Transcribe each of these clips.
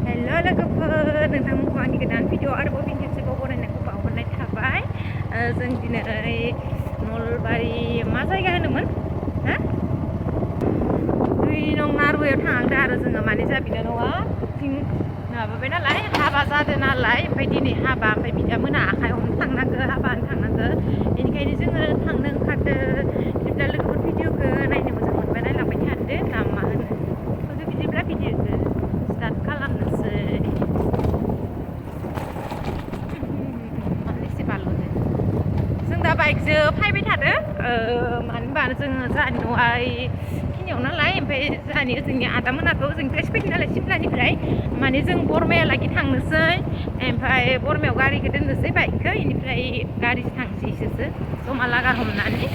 Hello लोगोफोर नोंथांमोनखौ आंनि गोदान भिडिअ आरोबाव फिन खेबसेबाव बरायनायखौ बावहरनाय थाबाय जों दिनै नलबारि मा जायगा होनोमोन हा 2 नं नारवेयाव थांदों आरो जोङो माने जा बिनानावा थिं माबाबाय नालाय हाबा जादों नालाय ओमफ्राय दिनै हाबा ओमफ्राय बिदामोना आखाइ हमनो थांनांगो हाबानो थांनांगो बेनिखायनो जोङो थांनो ओंखारदों बिदिब्ला लोगोफोर भिडिअखौ नायनो मोजां मोनबाय नायलांबाय थादो ना मा होनो बिदिब्ला भिडिअखौ स्टार्ट खालामनोसै मानोसे बारल'दो जों दा बाइकजों फैबाय थादों मानो होनबा जोङो जोंहानि न'आ खिनियाव नालाय ओमफ्राय जोंहानि जोंनि आदामोनाथ' जोंनिफ्राय फैदों नालाय सिमलानिफ्राय माने जों बरमायालागि थांनोसै ओमफ्राय बरमायाव गारिखौ दोननोसै बाइकखौ बेनिफ्राय गारिजों थांसै इसोरसो जमा लागा हमनानै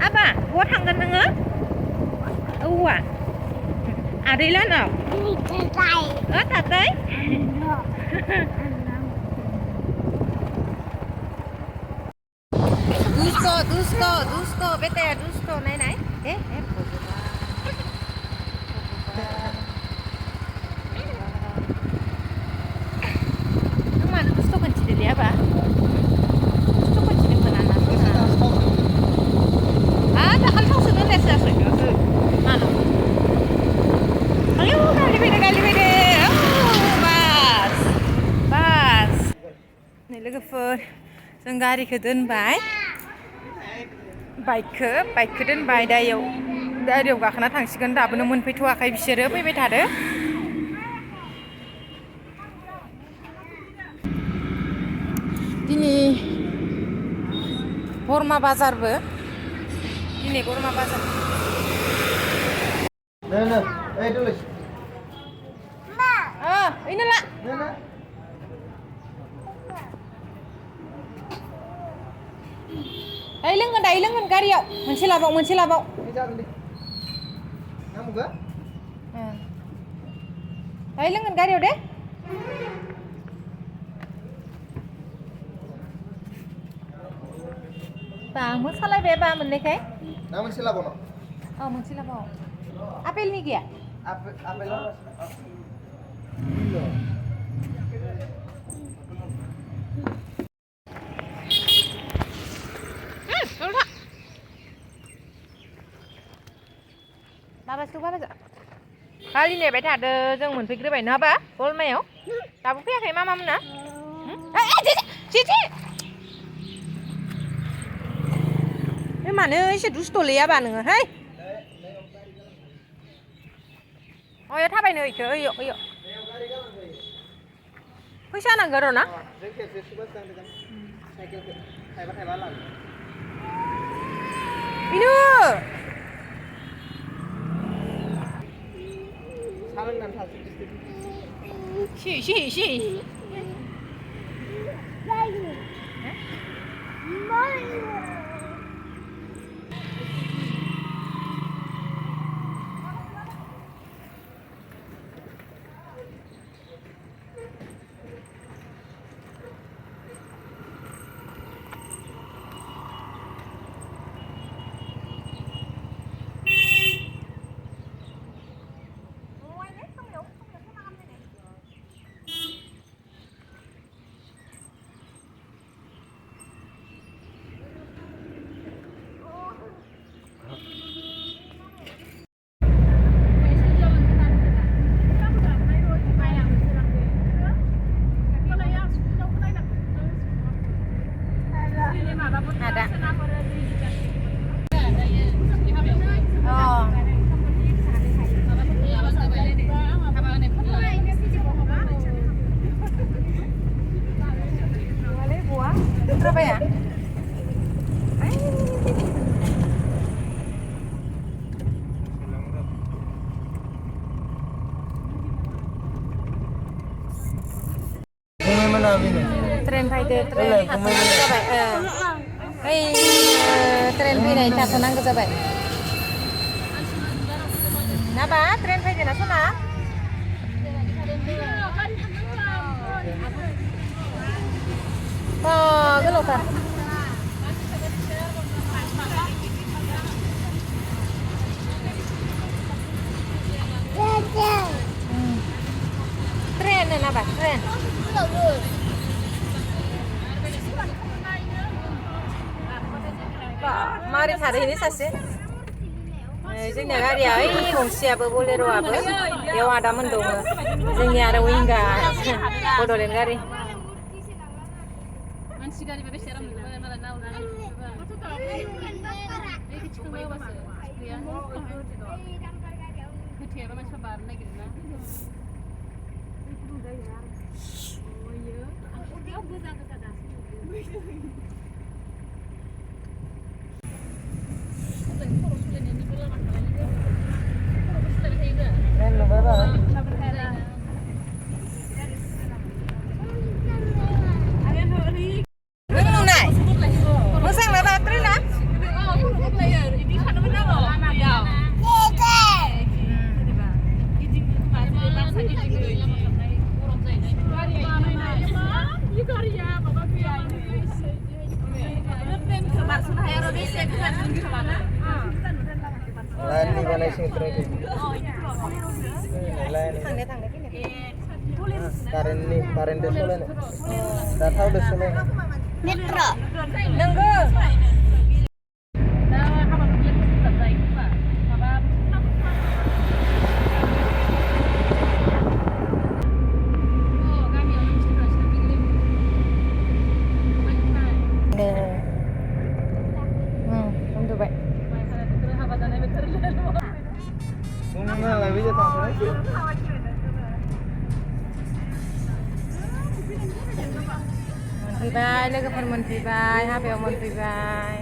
आबा बहा थांगोन नोङो औवा आदै लानाव थाथै दुस्थ' बेटाया दुस्थ' नायनाय नों मानो दुस्थ' खिन्थिदोलै आबा दुस्थ' खिन्थिनो मोना ना दाखालि थावसो दोननायसो जासो मानो आयौ गालि फैदो बास नै लोगोफोर जों गारिखौ दोनबाय बाइकखौ दोनबाय दाइयाव गाखोना थांसिगोन दाबोनो मोनफैथ'वाखै बिसोरो फैबाय थादो दिनै बरमा बाजारबो दिनै बरमा बाजार ला दायो लोंगोन गारियाव मोनसे लाबाव दायो लोंगोन गारियाव दे बा मोसालायबाय बा मोननायखाय मोनसे लाबाव मोनसे लाबाव आपेलनि गैया माबासो गारि नेबाय थादो जों मोनफैग्रोबाय हाबा बलमायाव दाबो फैयाखै मा मोना मानो एसे दुस्थ'लै आबा नोङो है अया थाबायनो हैखो ओइयो फैसा नांगौ र' ना बेनो si ada berapa ya? Tren faydo tren थाथ'नांगौ जाबाय ट्रेन फैनाय थाथ'नांगौ जाबाय नाबा ट्रेन फैदो ना सना गोलावथार keren. Mari hari ini saja. जोंनिया गारिया ओइ गंसेयाबो बलेर'आबो बेयाव आदामोन दङ जोंनि आरो विंगा बड'लेण्ड गारि Lain mana sing terakhir? Karen desolan. Dah tahu desolan. Metro. Nenggo. Moनफैबाय लोगोफोर मोनफैबाय हाबायाव मोनफैबाय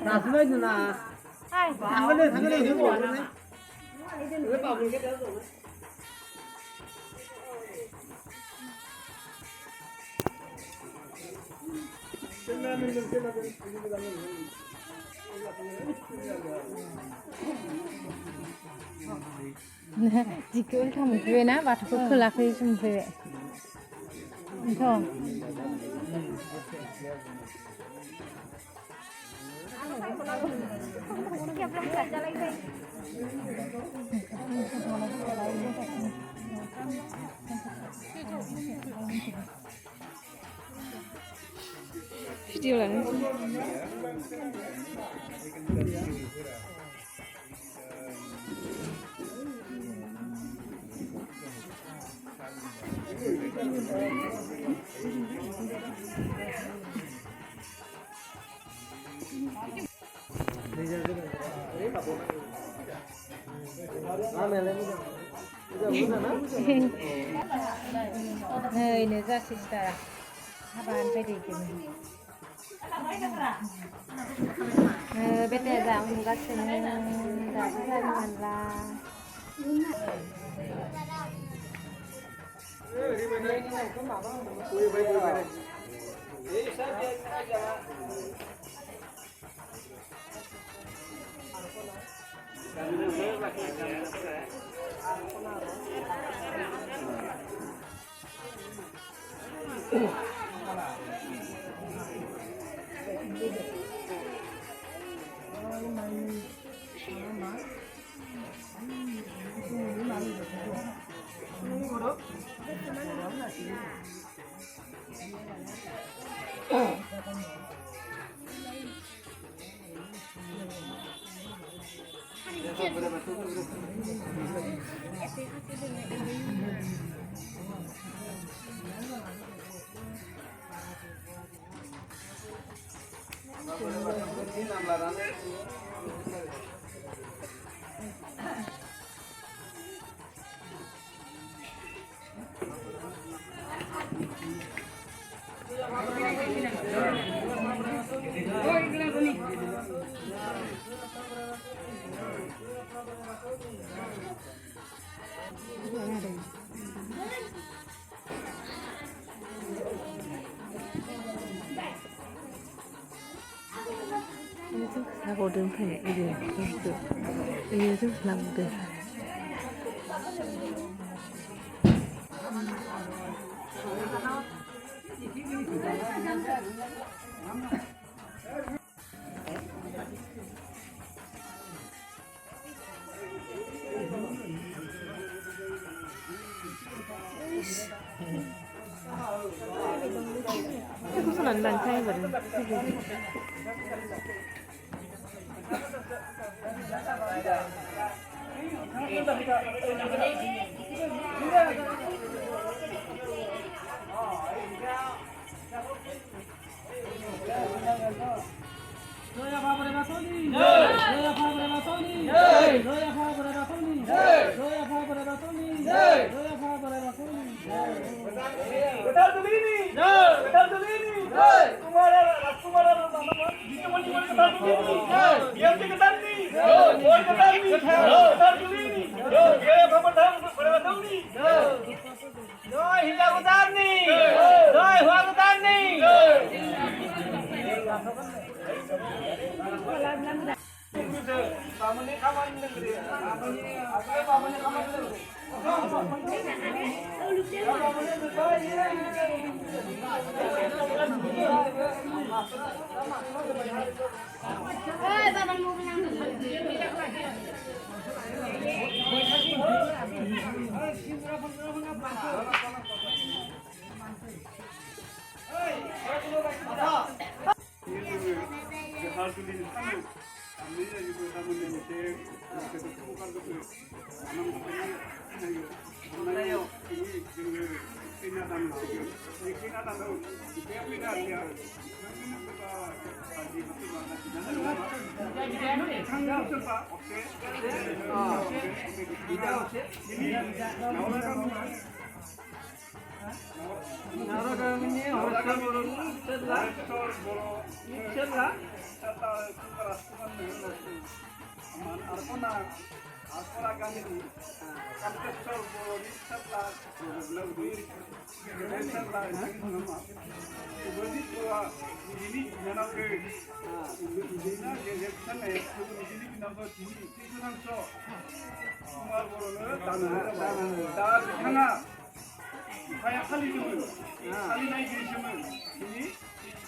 나스나이는 나. 당근에 되고 왔네. 왜 밥을 이렇게 해서? 끝나는 좀 끝나고 이거 가면 Jika ulta moनफैबाय ना बाथौखौ खोलाखैसो मोनफैबाय बेनोथ' भिडिअ लानोसै Này nó ra xịt ra haban phải đi kiếm bây giờ dạo mình có xin đã ra mình là 사고든 편에 이게 벌써 이게 좀 남들 태국은 안 단차이거든. Jaya Bhabrava Soni, Jaya Bhabrava Soni, Jaya Bhabrava Soni, Jaya Bhabrava Soni, Jaya Bhabrava Soni. Betul Tulini, betul Tulini. Kumara, Kumara, kita mandi mandi betul Tulini. Biar kita tani, boleh tani, betul Tulini. Jaya Bhabrava Soni. Jaya Hijau Tani, Jaya Huang Tani. Saya kali itu, kali naik di sini,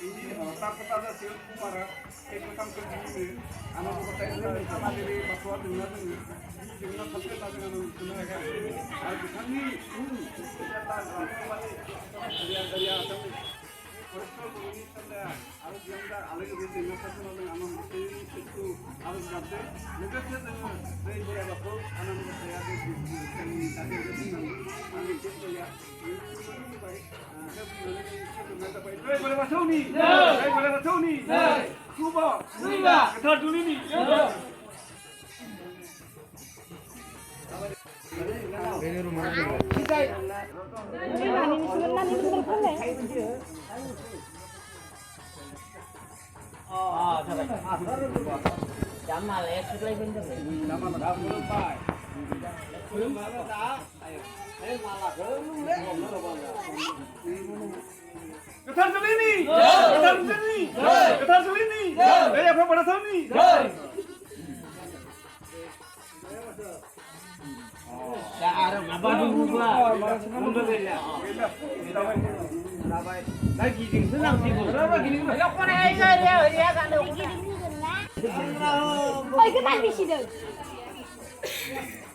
ini takut ada siapa kumara, itu tangkap ini, anak kita ini sama diri paswa dengan ini, dengan sampai tadi dengan dunia kan, ada kami, kita tahu dari atas, korupsi ini saja, harus jangan, alih dari dengan satu orang anak mesti itu harus dapat, mungkin saya dengan dari beberapa pun anak saya ada di sini tadi ada di sini, kami kita ya. Jaya Bhabrava Soni, Jaya Bhabrava Soni, Suba, Ketar Tulini. Jamal ya, sudah pinjam. Nama berapa lupa? Belum ada tak? Ketar Tulini, Ketar Tulini, Ketar Tulini, Jaya Bhabrava Soni. Ya Arab apa dulu gua. Mundur deh ya. Lagi gini senang sih bos. Kenapa gini? Ayo kau naik dia kan lu. Oh, cái bạn bị xì được.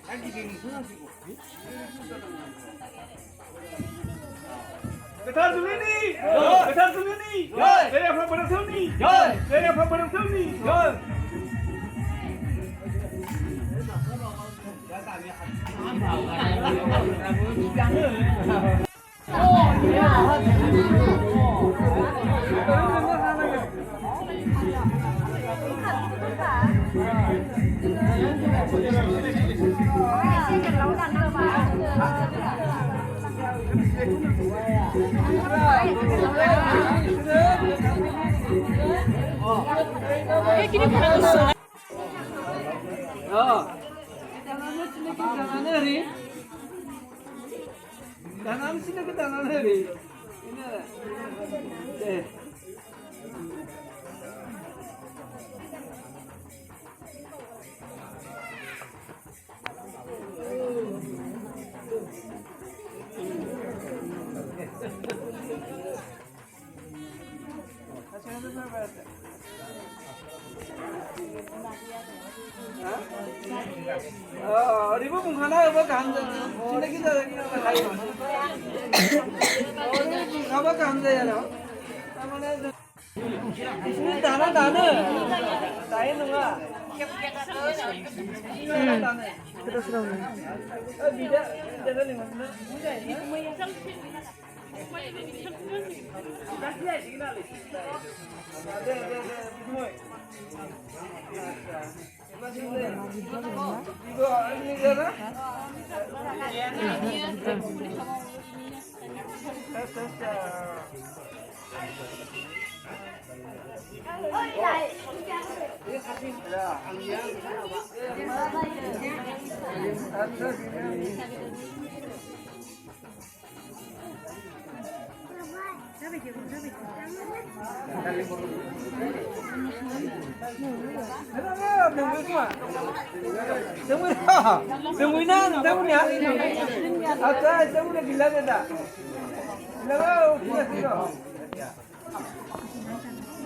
Lagi gini senang sih bos. Ketar dulu nih. Ketar dulu nih. Dari apa pada sini? Dari apa pada sini? Jangan sini ke tangan hari. Ini. Di bawah mungkin ada apa kan? Sini kita lagi apa lagi? Apa kan saya lo? Sini tanah. Saya nunggu. Terus dong. Bida ni mana? Kasih aja kita lihat. Ada. Ibu ini sana.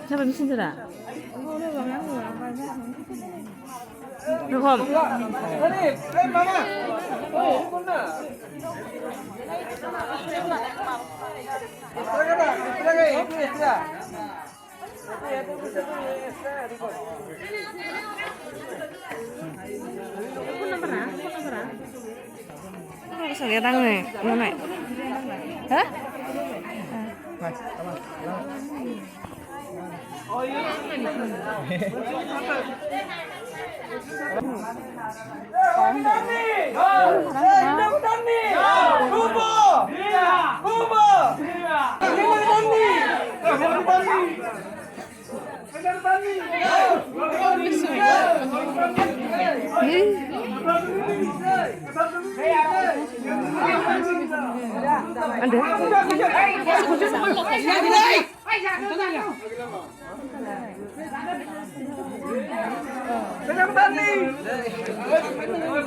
Siapa yang sendiri? Belum. Mama. Oh, mana? Bisa lihat tangannya, mana? Hah? Oh iya. Ada.